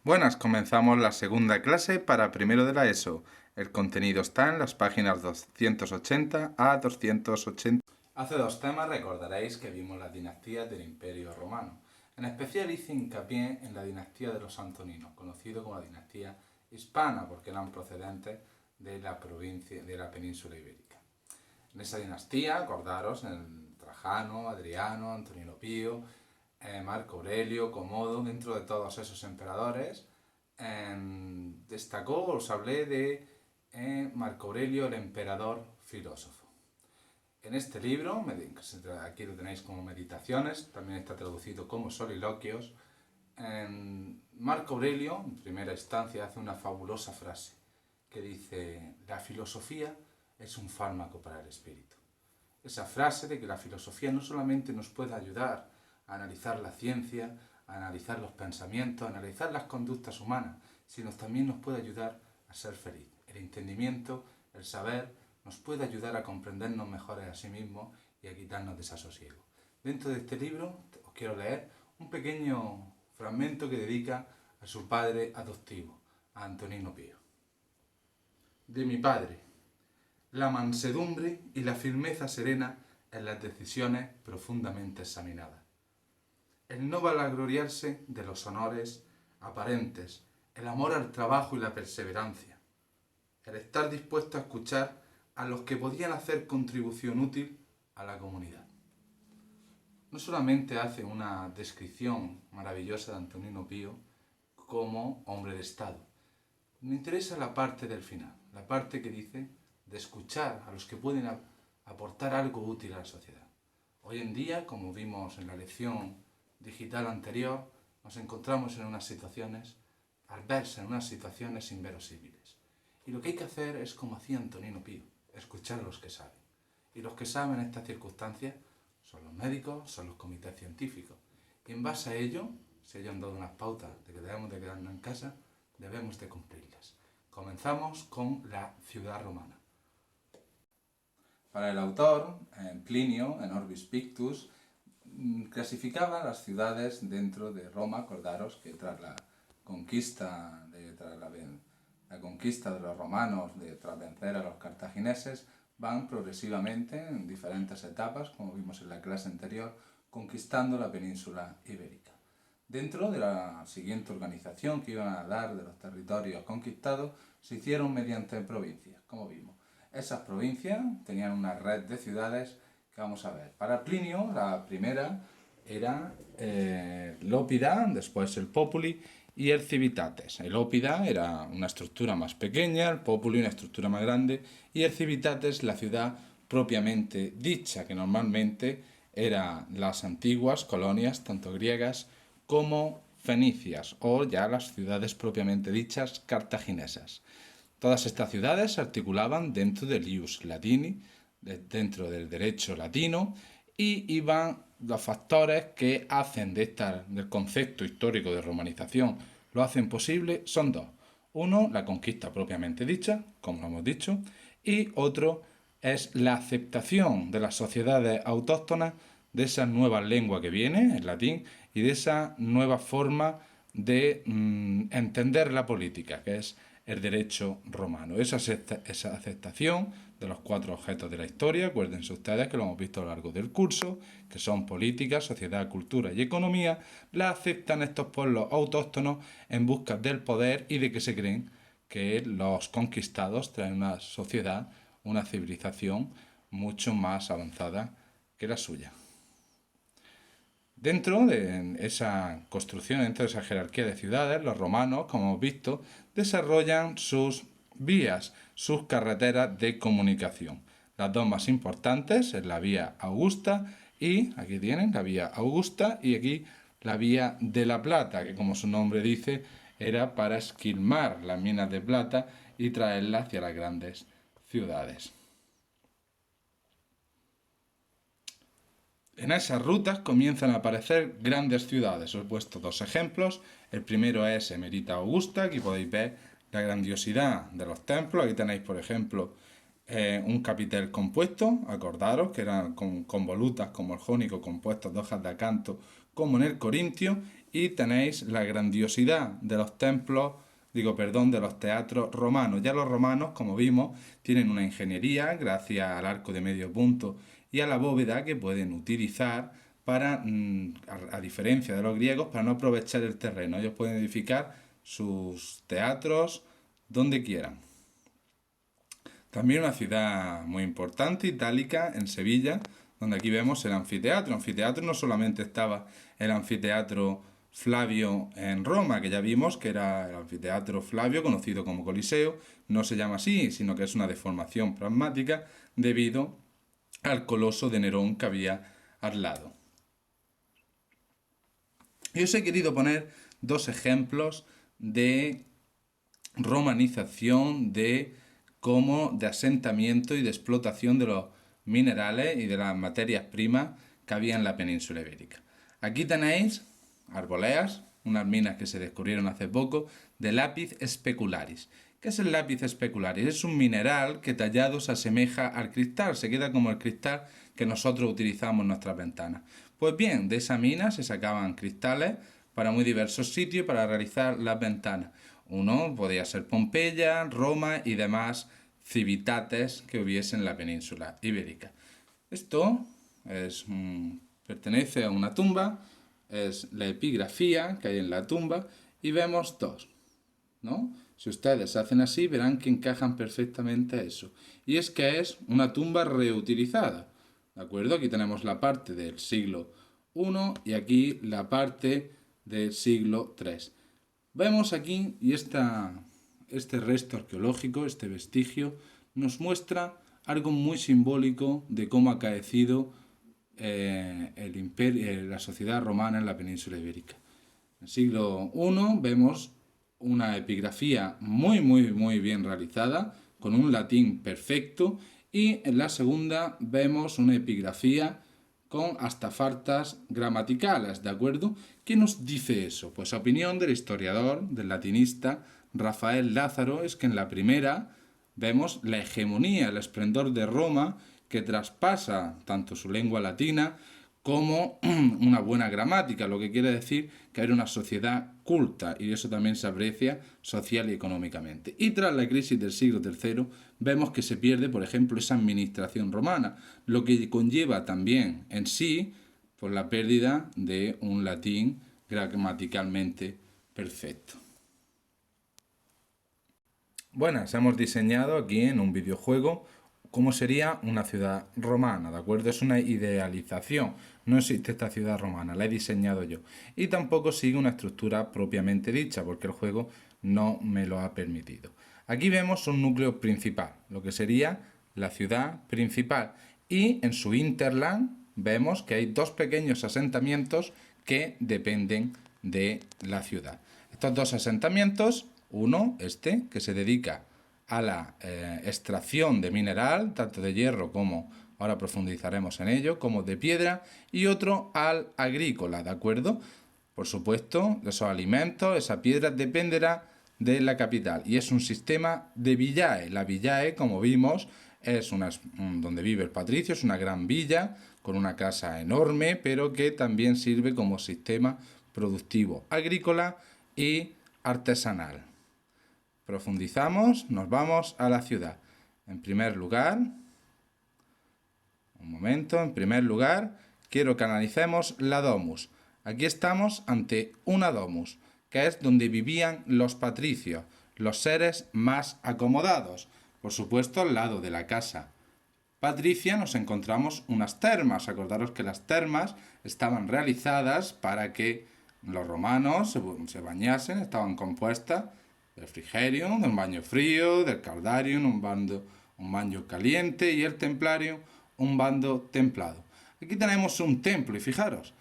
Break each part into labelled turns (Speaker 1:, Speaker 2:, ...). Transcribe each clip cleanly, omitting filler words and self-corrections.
Speaker 1: Buenas, comenzamos la segunda clase para primero de la ESO. El contenido está en las páginas 280 a 280. Hace dos temas recordaréis que vimos las dinastías del Imperio Romano. En especial hice hincapié en la dinastía de los Antoninos, conocido como la dinastía hispana, porque eran procedentes de la provincia de la península ibérica. En esa dinastía, acordaros, en Trajano, Adriano, Antonino Pío, Marco Aurelio, Comodo, dentro de todos esos emperadores, destacó, os hablé de Marco Aurelio, el emperador filósofo. En este libro, aquí lo tenéis como meditaciones, también está traducido como soliloquios, Marco Aurelio, en primera instancia, hace una fabulosa frase que dice: la filosofía es un fármaco para el espíritu. Esa frase de que la filosofía no solamente nos puede ayudar a analizar la ciencia, a analizar los pensamientos, a analizar las conductas humanas, sino también nos puede ayudar a ser feliz. El entendimiento, el saber, nos puede ayudar a comprendernos mejor a sí mismos y a quitarnos desasosiego. Dentro de este libro os quiero leer un pequeño fragmento que dedica a su padre adoptivo, a Antonino Pío. De mi padre, la mansedumbre y la firmeza serena en las decisiones profundamente examinadas. El no vanagloriarse de los honores aparentes, el amor al trabajo y la perseverancia, el estar dispuesto a escuchar a los que podían hacer contribución útil a la comunidad. No solamente hace una descripción maravillosa de Antonino Pío como hombre de Estado, me interesa la parte del final, la parte que dice de escuchar a los que pueden aportar algo útil a la sociedad. Hoy en día, como vimos en la lección digital anterior, nos encontramos en unas situaciones, adversas, en unas situaciones inverosímiles. Y lo que hay que hacer es como hacía Antonino Pío, escuchar a los que saben. Y los que saben estas circunstancias son los médicos, son los comités científicos. Y en base a ello, si ellos han dado unas pautas de que debemos de quedarnos en casa, debemos de cumplirlas. Comenzamos con la ciudad romana. Para el autor, Plinio, en Orbis Pictus, clasificaba las ciudades dentro de Roma. Acordaros que tras la conquista de los romanos, tras vencer a los cartagineses, van progresivamente, en diferentes etapas, como vimos en la clase anterior, conquistando la península ibérica. Dentro de la siguiente organización que iban a dar de los territorios conquistados, se hicieron mediante provincias, como vimos. Esas provincias tenían una red de ciudades que vamos a ver. Para Plinio, la primera era l'Ópida, después el Populi y el Civitates. El Ópida era una estructura más pequeña, el Populi una estructura más grande y el Civitates la ciudad propiamente dicha, que normalmente eran las antiguas colonias, tanto griegas como fenicias, o ya las ciudades propiamente dichas cartaginesas. Todas estas ciudades se articulaban dentro del ius latini, dentro del derecho latino, y iban los factores que hacen del concepto histórico de romanización, lo hacen posible, son dos. Uno, la conquista propiamente dicha, como lo hemos dicho, y otro es la aceptación de las sociedades autóctonas de esa nueva lengua que viene, el latín, y de esa nueva forma de entender la política, que es el derecho romano. Esa aceptación de los cuatro objetos de la historia, acuérdense ustedes que lo hemos visto a lo largo del curso, que son política, sociedad, cultura y economía, la aceptan estos pueblos autóctonos en busca del poder y de que se creen que los conquistados traen una sociedad, una civilización mucho más avanzada que la suya. Dentro de esa construcción, dentro de esa jerarquía de ciudades, los romanos, como hemos visto, desarrollan sus vías, sus carreteras de comunicación. Las dos más importantes es la vía Augusta y, aquí tienen, la vía Augusta y aquí la vía de la Plata, que como su nombre dice, era para esquilmar las minas de plata y traerlas hacia las grandes ciudades. En esas rutas comienzan a aparecer grandes ciudades. Os he puesto dos ejemplos. El primero es Emerita Augusta. Aquí podéis ver la grandiosidad de los templos. Aquí tenéis, por ejemplo, un capitel compuesto. Acordaros que eran con volutas como el jónico compuestos de hojas de acanto, como en el Corintio. y tenéis la grandiosidad de los templos, de los teatros romanos. Ya los romanos, como vimos, tienen una ingeniería gracias al arco de medio punto y a la bóveda que pueden utilizar para, a diferencia de los griegos, para no aprovechar el terreno. Ellos pueden edificar sus teatros donde quieran. También una ciudad muy importante, itálica, en Sevilla, donde aquí vemos el anfiteatro. El anfiteatro no solamente estaba el anfiteatro Flavio en Roma, que ya vimos que era el anfiteatro Flavio, conocido como Coliseo, no se llama así, sino que es una deformación pragmática debido al coloso de Nerón que había al lado. Y os he querido poner dos ejemplos de romanización, de asentamiento y de explotación de los minerales y de las materias primas que había en la península ibérica. Aquí tenéis arboleas, unas minas que se descubrieron hace poco, de lápiz specularis. ¿Qué es el lápiz specularis? Es un mineral que tallado se asemeja al cristal, se queda como el cristal que nosotros utilizamos en nuestras ventanas. Pues bien, de esa mina se sacaban cristales para muy diversos sitios para realizar las ventanas. Uno podía ser Pompeya, Roma y demás civitates que hubiese en la península ibérica. Esto pertenece a una tumba, es la epigrafía que hay en la tumba y vemos dos, ¿no? Si ustedes hacen así verán que encajan perfectamente eso. Y es que es una tumba reutilizada, ¿de acuerdo? Aquí tenemos la parte del siglo I y aquí la parte del siglo III. Vemos aquí, y este resto arqueológico, este vestigio, nos muestra algo muy simbólico de cómo ha acaecido la sociedad romana en la península ibérica. En el siglo I vemos una epigrafía muy bien realizada, con un latín perfecto, y en la segunda vemos una epigrafía con hasta faltas gramaticales, ¿de acuerdo? ¿Qué nos dice eso? Pues a opinión del historiador, del latinista Rafael Lázaro, es que en la primera vemos la hegemonía, el esplendor de Roma, que traspasa tanto su lengua latina como una buena gramática, lo que quiere decir que era una sociedad culta y eso también se aprecia social y económicamente. Y tras la crisis del siglo III vemos que se pierde, por ejemplo, esa administración romana, lo que conlleva también en sí por la pérdida de un latín gramaticalmente perfecto. Buenas, hemos diseñado aquí en un videojuego cómo sería una ciudad romana, ¿de acuerdo? Es una idealización, no existe esta ciudad romana, la he diseñado yo. Y tampoco sigue una estructura propiamente dicha, porque el juego no me lo ha permitido. Aquí vemos un núcleo principal, lo que sería la ciudad principal. Y en su hinterland vemos que hay dos pequeños asentamientos que dependen de la ciudad. Estos dos asentamientos, uno, que se dedica a la extracción de mineral, tanto de hierro como, ahora profundizaremos en ello, como de piedra, y otro al agrícola, ¿de acuerdo? Por supuesto, esos alimentos, esa piedra dependerá de la capital y es un sistema de villae. La villae, como vimos, es donde vive el patricio, es una gran villa con una casa enorme, pero que también sirve como sistema productivo agrícola y artesanal. Profundizamos, nos vamos a la ciudad. En primer lugar, quiero que analicemos la domus. Aquí estamos ante una domus, que es donde vivían los patricios, los seres más acomodados. Por supuesto, al lado de la casa patricia nos encontramos unas termas. Acordaros que las termas estaban realizadas para que los romanos se bañasen, estaban compuestas del frigerium, de un baño frío, del caldarium, un baño caliente, y el templarium, un baño templado. Aquí tenemos un templo y fijaros,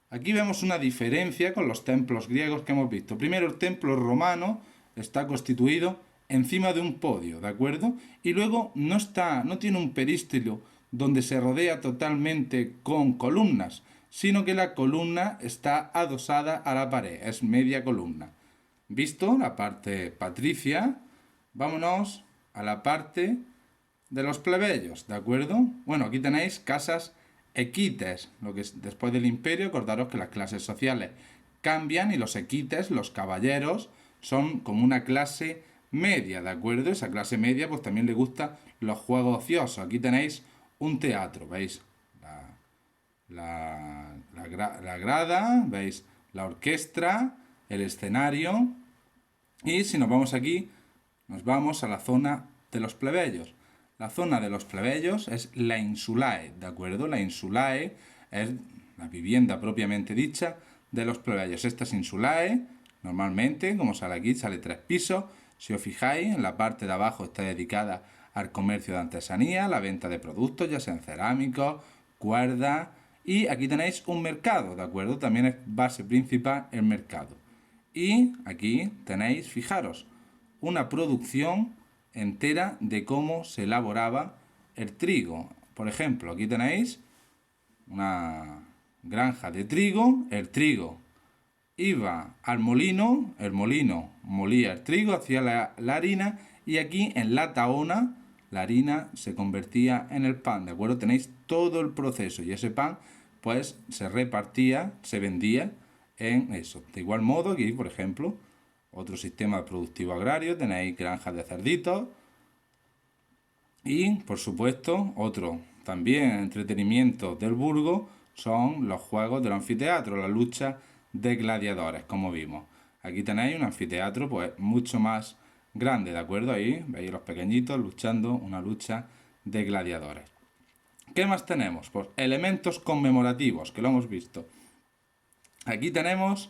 Speaker 1: aquí vemos una diferencia con los templos griegos que hemos visto. Primero, el templo romano está constituido encima de un podio, ¿de acuerdo? Y luego no tiene un peristilo donde se rodea totalmente con columnas, sino que la columna está adosada a la pared, es media columna. Visto la parte patricia, vámonos a la parte de los plebeyos, ¿de acuerdo? Bueno, aquí tenéis casas equites, lo que es después del imperio. Acordaros que las clases sociales cambian y los equites, los caballeros, son como una clase media, ¿de acuerdo? Esa clase media pues también le gusta los juegos ociosos. Aquí tenéis un teatro, ¿veis? La grada, ¿veis? La orquesta, el escenario. Y si nos vamos aquí, nos vamos a la zona de los plebeyos. La zona de los plebeyos es la insulae, ¿de acuerdo? La insulae es la vivienda propiamente dicha de los plebeyos. Esta es insulae, normalmente, como sale aquí, sale 3 pisos. Si os fijáis, en la parte de abajo está dedicada al comercio de artesanía, la venta de productos, ya sean cerámicos, cuerdas. Y aquí tenéis un mercado, ¿de acuerdo? También es base principal el mercado. Y aquí tenéis, fijaros, una producción entera de cómo se elaboraba el trigo. Por ejemplo, aquí tenéis una granja de trigo, el trigo iba al molino, el molino molía el trigo, hacía la harina y aquí en la tahona la harina se convertía en el pan, ¿de acuerdo? Tenéis todo el proceso y ese pan pues se repartía, se vendía en eso. De igual modo aquí, por ejemplo, otro sistema productivo agrario, tenéis granjas de cerditos y, por supuesto, otro también entretenimiento del burgo son los juegos del anfiteatro, la lucha de gladiadores, como vimos. Aquí tenéis un anfiteatro pues mucho más grande, ¿de acuerdo? Ahí veis los pequeñitos luchando una lucha de gladiadores. ¿Qué más tenemos? Pues elementos conmemorativos, que lo hemos visto. Aquí tenemos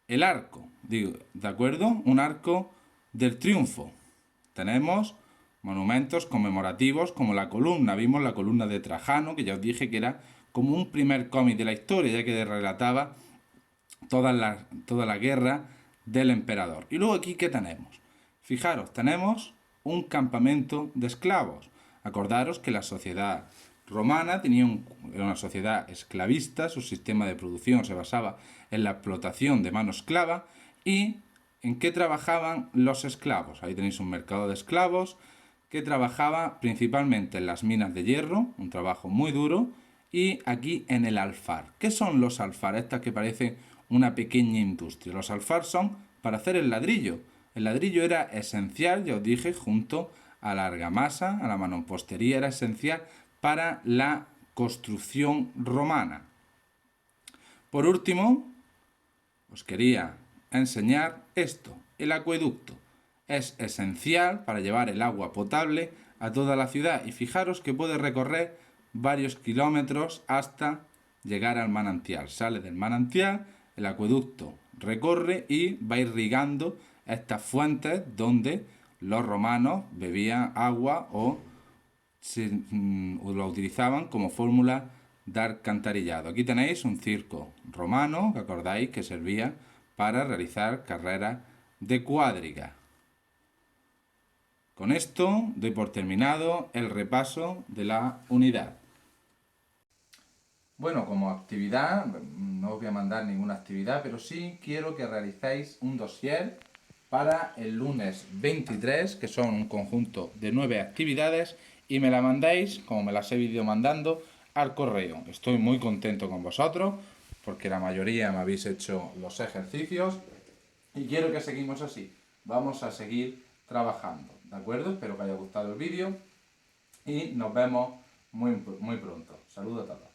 Speaker 1: el arco, ¿de acuerdo? Un arco del triunfo. Tenemos monumentos conmemorativos como la columna. Vimos la columna de Trajano, que ya os dije que era como un primer cómic de la historia, ya que relataba toda la guerra del emperador. Y luego aquí, ¿qué tenemos? Fijaros, tenemos un campamento de esclavos. Acordaros que la sociedad romana era una sociedad esclavista, su sistema de producción se basaba en la explotación de mano esclava. ¿Y en qué trabajaban los esclavos? Ahí tenéis un mercado de esclavos que trabajaba principalmente en las minas de hierro, un trabajo muy duro, y aquí en el alfar. ¿Qué son los alfar? Estas que parecen una pequeña industria. Los alfar son para hacer el ladrillo. El ladrillo era esencial, ya os dije, junto a la argamasa, a la mampostería, era esencial para la construcción romana. Por último, os quería enseñar esto, el acueducto. Es esencial para llevar el agua potable a toda la ciudad y fijaros que puede recorrer varios kilómetros hasta llegar al manantial. Sale del manantial, el acueducto recorre y va irrigando estas fuentes donde los romanos bebían agua o lo utilizaban como fórmula de alcantarillado. Aquí tenéis un circo romano, que acordáis que servía para realizar carreras de cuadriga. Con esto doy por terminado el repaso de la unidad. Bueno, como actividad, no os voy a mandar ninguna actividad, pero sí quiero que realicéis un dossier para el lunes 23, que son un conjunto de 9 actividades, y me la mandáis, como me las he ido mandando, al correo. Estoy muy contento con vosotros, porque la mayoría me habéis hecho los ejercicios, y quiero que seguimos así. Vamos a seguir trabajando, ¿de acuerdo? Espero que haya gustado el vídeo, y nos vemos muy pronto. Saludos a todos.